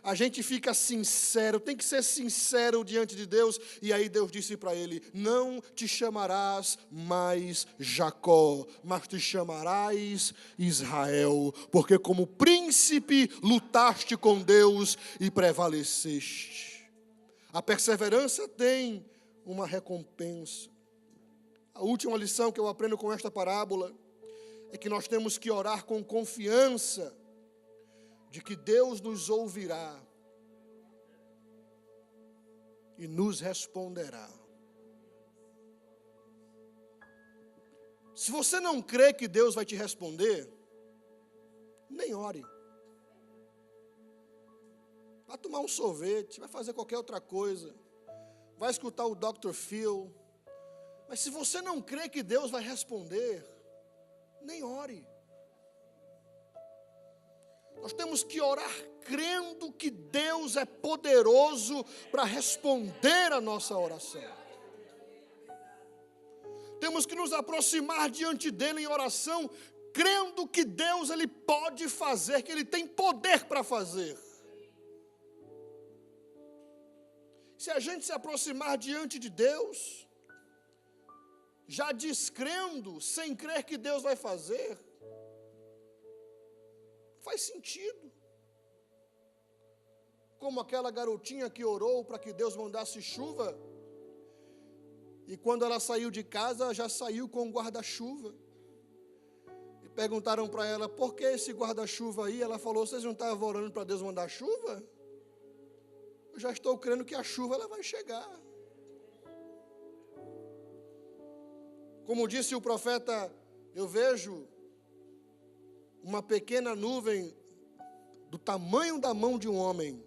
A gente fica sincero, tem que ser sincero diante de Deus. E aí Deus disse para ele: não te chamarás mais Jacó, mas te chamarás Israel, porque como príncipe lutaste com Deus e prevaleceste. A perseverança tem uma recompensa. A última lição que eu aprendo com esta parábola é que nós temos que orar com confiança de que Deus nos ouvirá e nos responderá. Se você não crê que Deus vai te responder, nem ore. Vai tomar um sorvete, vai fazer qualquer outra coisa, vai escutar o Dr. Phil. Mas se você não crê que Deus vai responder, nem ore. Nós temos que orar crendo que Deus é poderoso para responder a nossa oração. Temos que nos aproximar diante dele em oração, crendo que Deus ele pode fazer, que ele tem poder para fazer. Se a gente se aproximar diante de Deus, já descrendo, sem crer que Deus vai fazer, faz sentido. Como aquela garotinha que orou para que Deus mandasse chuva, e quando ela saiu de casa, já saiu com um guarda-chuva. E perguntaram para ela: por que esse guarda-chuva aí? Ela falou: vocês não estavam orando para Deus mandar chuva? Eu já estou crendo que a chuva ela vai chegar. Como disse o profeta, eu vejo uma pequena nuvem do tamanho da mão de um homem.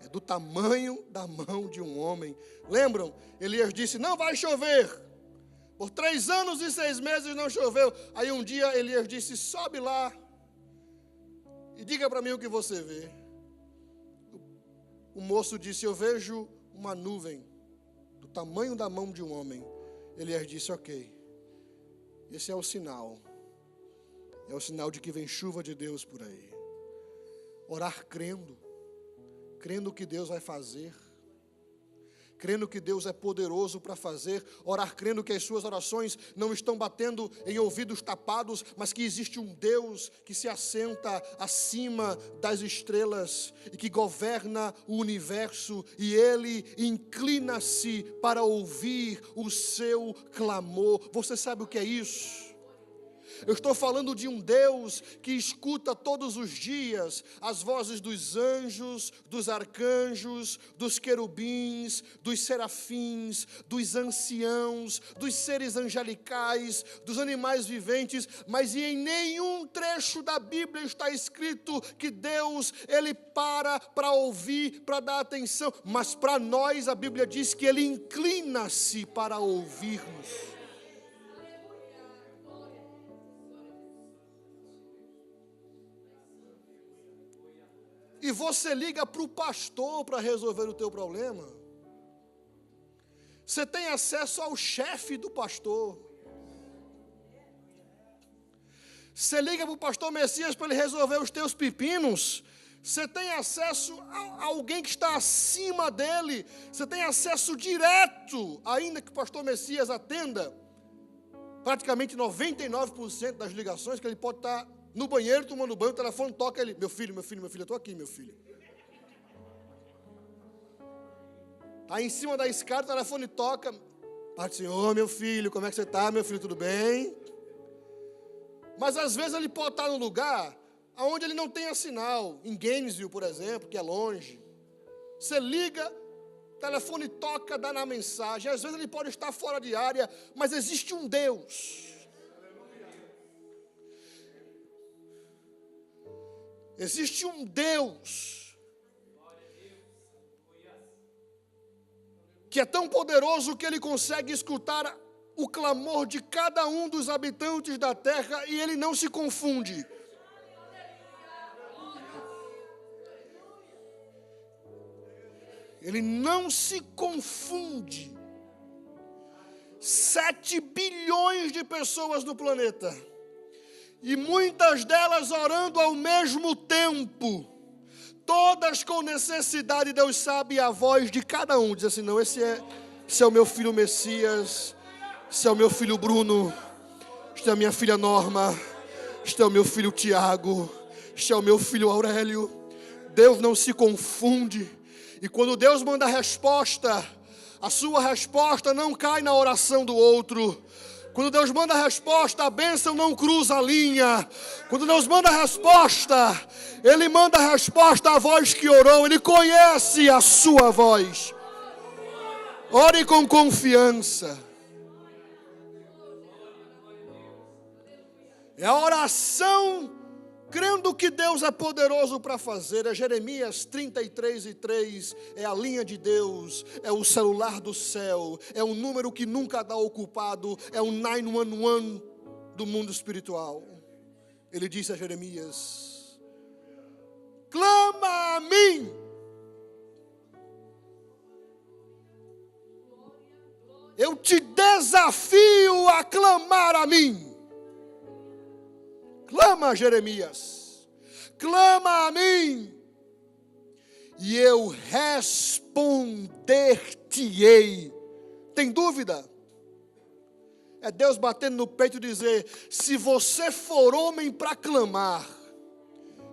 É do tamanho da mão de um homem. Lembram? Elias disse: não vai chover. Por 3 anos e 6 meses não choveu. Aí um dia Elias disse: sobe lá e diga para mim o que você vê. O moço disse: eu vejo uma nuvem do tamanho da mão de um homem. Elias disse: ok, esse é o sinal. É o sinal de que vem chuva de Deus por aí. Orar crendo que Deus vai fazer, crendo que Deus é poderoso para fazer, orar crendo que as suas orações não estão batendo em ouvidos tapados, mas que existe um Deus que se assenta acima das estrelas e que governa o universo, e Ele inclina-se para ouvir o seu clamor. Você sabe o que é isso? Eu estou falando de um Deus que escuta todos os dias as vozes dos anjos, dos arcanjos, dos querubins, dos serafins, dos anciãos, dos seres angelicais, dos animais viventes, mas em nenhum trecho da Bíblia está escrito que Deus, Ele para ouvir, para dar atenção, mas para nós a Bíblia diz que Ele inclina-se para ouvir-nos. E você liga para o pastor para resolver o teu problema. Você tem acesso ao chefe do pastor. Você liga para o pastor Messias para ele resolver os teus pepinos. Você tem acesso a alguém que está acima dele. Você tem acesso direto, ainda que o pastor Messias atenda praticamente 99% das ligações, que ele pode estar no banheiro, tomando banho, o telefone toca, ele: meu filho, eu estou aqui, meu filho. Está em cima da escada, o telefone toca. Pai do Senhor, meu filho, como é que você está, meu filho, tudo bem? Mas às vezes ele pode estar num lugar onde ele não tenha sinal, em Gainesville, por exemplo, que é longe. Você liga, o telefone toca, dá na mensagem. Às vezes ele pode estar fora de área, mas existe um Deus. Existe um Deus que é tão poderoso que Ele consegue escutar o clamor de cada um dos habitantes da terra e ele não se confunde. Ele não se confunde. 7 bilhões de pessoas no planeta. E muitas delas orando ao mesmo tempo. Todas com necessidade, Deus sabe a voz de cada um. Diz assim, não, esse é o meu filho Messias. Esse é o meu filho Bruno. Esta é a minha filha Norma. Este é o meu filho Tiago. Este é o meu filho Aurélio. Deus não se confunde. E quando Deus manda a resposta, a sua resposta não cai na oração do outro. Quando Deus manda a resposta, a bênção não cruza a linha. Quando Deus manda a resposta, Ele manda a resposta à voz que orou. Ele conhece a sua voz. Ore com confiança. É a oração crendo que Deus é poderoso para fazer. É Jeremias 33:3, é a linha de Deus, é o celular do céu, é um número que nunca dá ocupado, é o 911 do mundo espiritual. Ele disse a Jeremias, clama a mim. Eu te desafio a clamar a mim. Clama, Jeremias, clama a mim, e eu responder-te-ei. Tem dúvida? É Deus batendo no peito e dizer, se você for homem para clamar,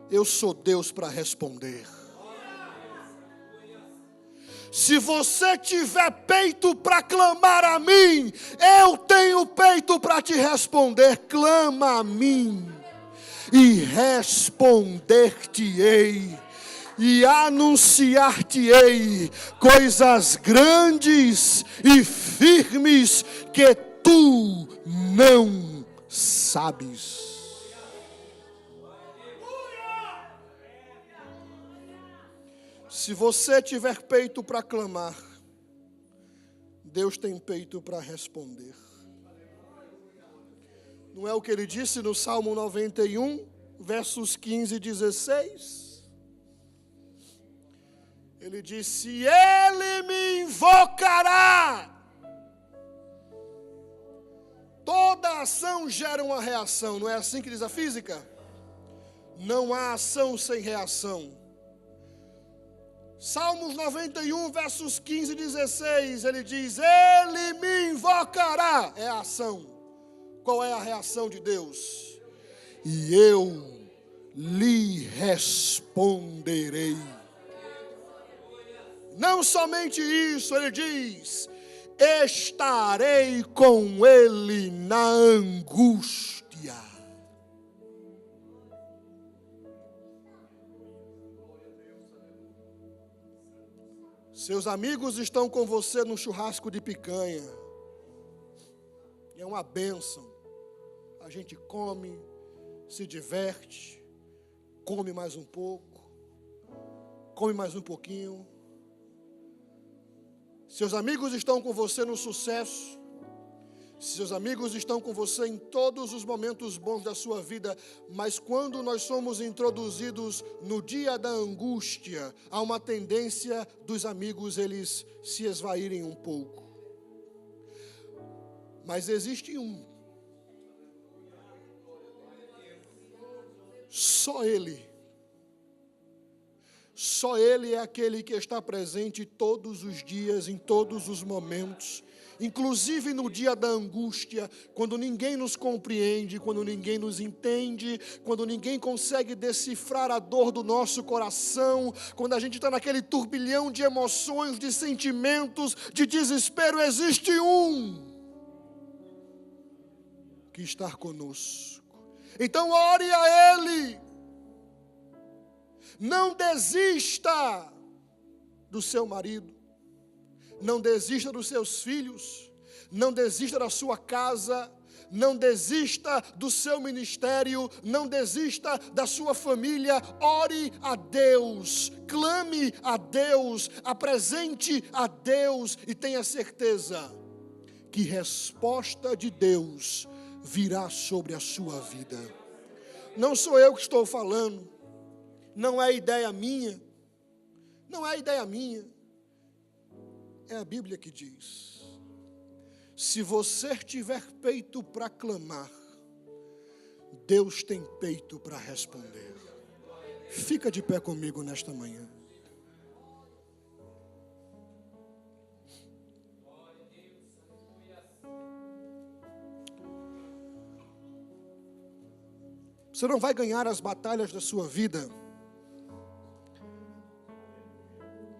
eu sou Deus para responder. Se você tiver peito para clamar a mim, eu tenho peito para te responder. Clama a mim. E responder-te-ei, e anunciar-te-ei coisas grandes e firmes que tu não sabes. Se você tiver peito para clamar, Deus tem peito para responder. Não é o que ele disse no Salmo 91, versos 15 e 16? Ele disse, ele me invocará. Toda ação gera uma reação, não é assim que diz a física? Não há ação sem reação. Salmos 91, versos 15 e 16, ele diz, ele me invocará, é a ação. Qual é a reação de Deus? E eu lhe responderei. Não somente isso, ele diz, estarei com ele na angústia. Seus amigos estão com você no churrasco de picanha. É uma bênção. A gente come, se diverte, come mais um pouco, come mais um pouquinho. Seus amigos estão com você no sucesso. Seus amigos estão com você em todos os momentos bons da sua vida, mas quando nós somos introduzidos no dia da angústia, há uma tendência dos amigos eles se esvaírem um pouco. Mas existe um. Só Ele é aquele que está presente todos os dias, em todos os momentos, inclusive no dia da angústia, quando ninguém nos compreende, quando ninguém nos entende, quando ninguém consegue decifrar a dor do nosso coração, quando a gente está naquele turbilhão de emoções, de sentimentos, de desespero, existe um que está conosco. Então ore a Ele. Não desista do seu marido. Não desista dos seus filhos. Não desista da sua casa. Não desista do seu ministério. Não desista da sua família. Ore a Deus. Clame a Deus. Apresente a Deus. E tenha certeza que resposta de Deus virá sobre a sua vida. Não sou eu que estou falando, não é ideia minha, não é ideia minha, é a Bíblia que diz: se você tiver peito para clamar, Deus tem peito para responder. Fica de pé comigo nesta manhã. Você não vai ganhar as batalhas da sua vida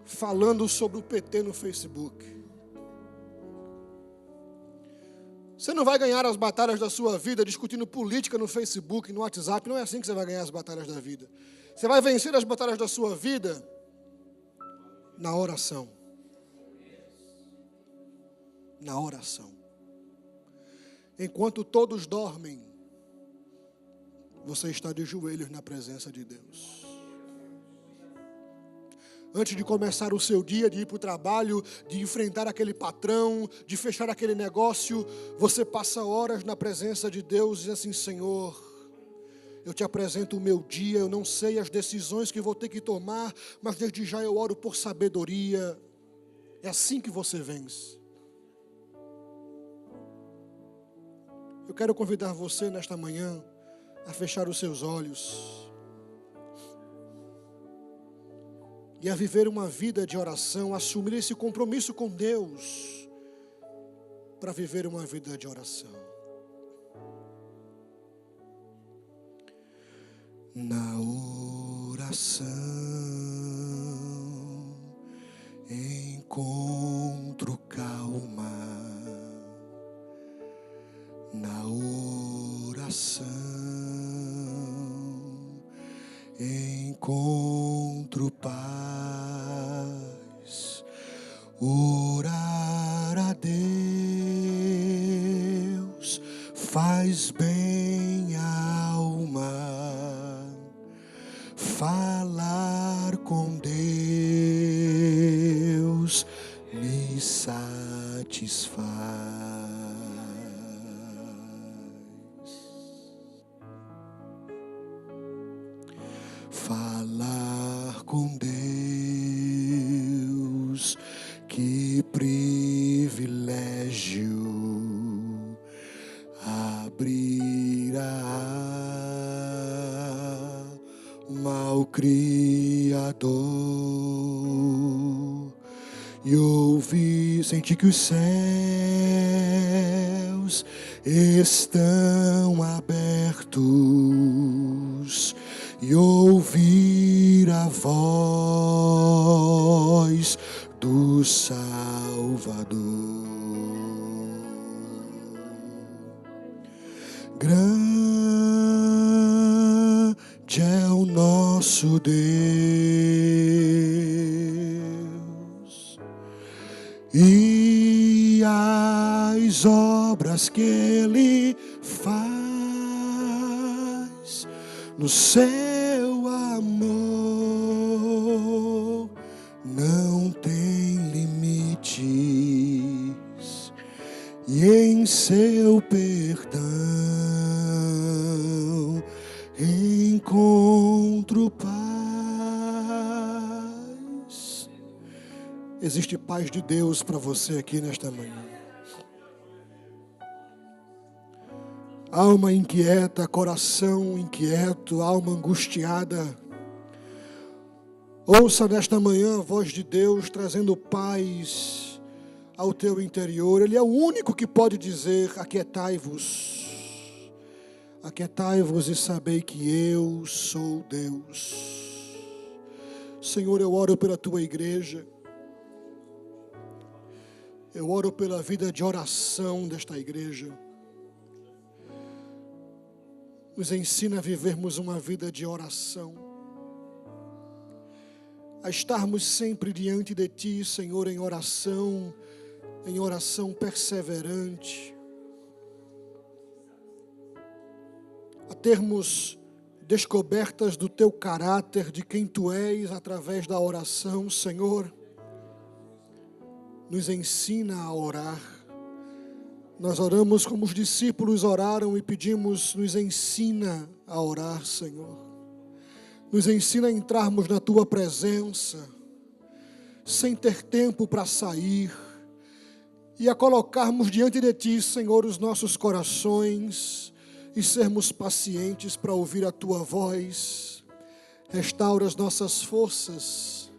falando sobre o PT no Facebook. Você não vai ganhar as batalhas da sua vida discutindo política no Facebook, no WhatsApp. Não é assim que você vai ganhar as batalhas da vida. Você vai vencer as batalhas da sua vida na oração. Na oração. Enquanto todos dormem, você está de joelhos na presença de Deus. Antes de começar o seu dia, de ir para o trabalho, de enfrentar aquele patrão, de fechar aquele negócio, você passa horas na presença de Deus e diz assim: Senhor, eu te apresento o meu dia, eu não sei as decisões que vou ter que tomar, mas desde já eu oro por sabedoria. É assim que você vence. Eu quero convidar você nesta manhã a fechar os seus olhos e a viver uma vida de oração, a assumir esse compromisso com Deus para viver uma vida de oração. Na oração encontro calma, na oração encontro paz. Orar a Deus faz bem à alma, falar com Deus me satisfaz. Falar com Deus, que privilégio, abrir a alma ao Criador e ouvir, sentir que os céus estão abertos e ouvir a voz do Salvador. Grande é o nosso Deus e as obras que Ele faz no seu amor não tem limites, e em seu perdão encontro paz. Existe paz de Deus para você aqui nesta manhã. Alma inquieta, coração inquieto, alma angustiada, ouça nesta manhã a voz de Deus trazendo paz ao teu interior. Ele é o único que pode dizer: aquietai-vos, aquietai-vos e sabei que eu sou Deus. Senhor, eu oro pela tua igreja, eu oro pela vida de oração desta igreja. Nos ensina a vivermos uma vida de oração, a estarmos sempre diante de Ti, Senhor, em oração perseverante, a termos descobertas do Teu caráter, de quem Tu és, através da oração. Senhor, nos ensina a orar, Nós oramos como os discípulos oraram e pedimos, nos ensina a orar, Senhor. Nos ensina a entrarmos na Tua presença, sem ter tempo para sair, e a colocarmos diante de Ti, Senhor, os nossos corações, e sermos pacientes para ouvir a Tua voz. Restaura as nossas forças.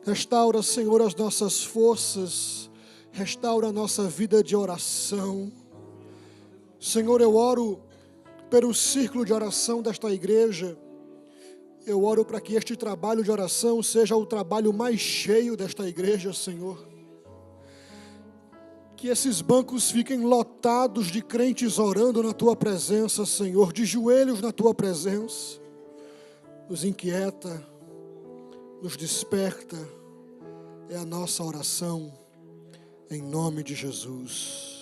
Restaura, Senhor, as nossas forças. Restaura a nossa vida de oração. Senhor, eu oro pelo círculo de oração desta igreja. Eu oro para que este trabalho de oração seja o trabalho mais cheio desta igreja, Senhor. Que esses bancos fiquem lotados de crentes orando na Tua presença, Senhor, de joelhos na Tua presença. Nos inquieta, nos desperta. É a nossa oração, em nome de Jesus.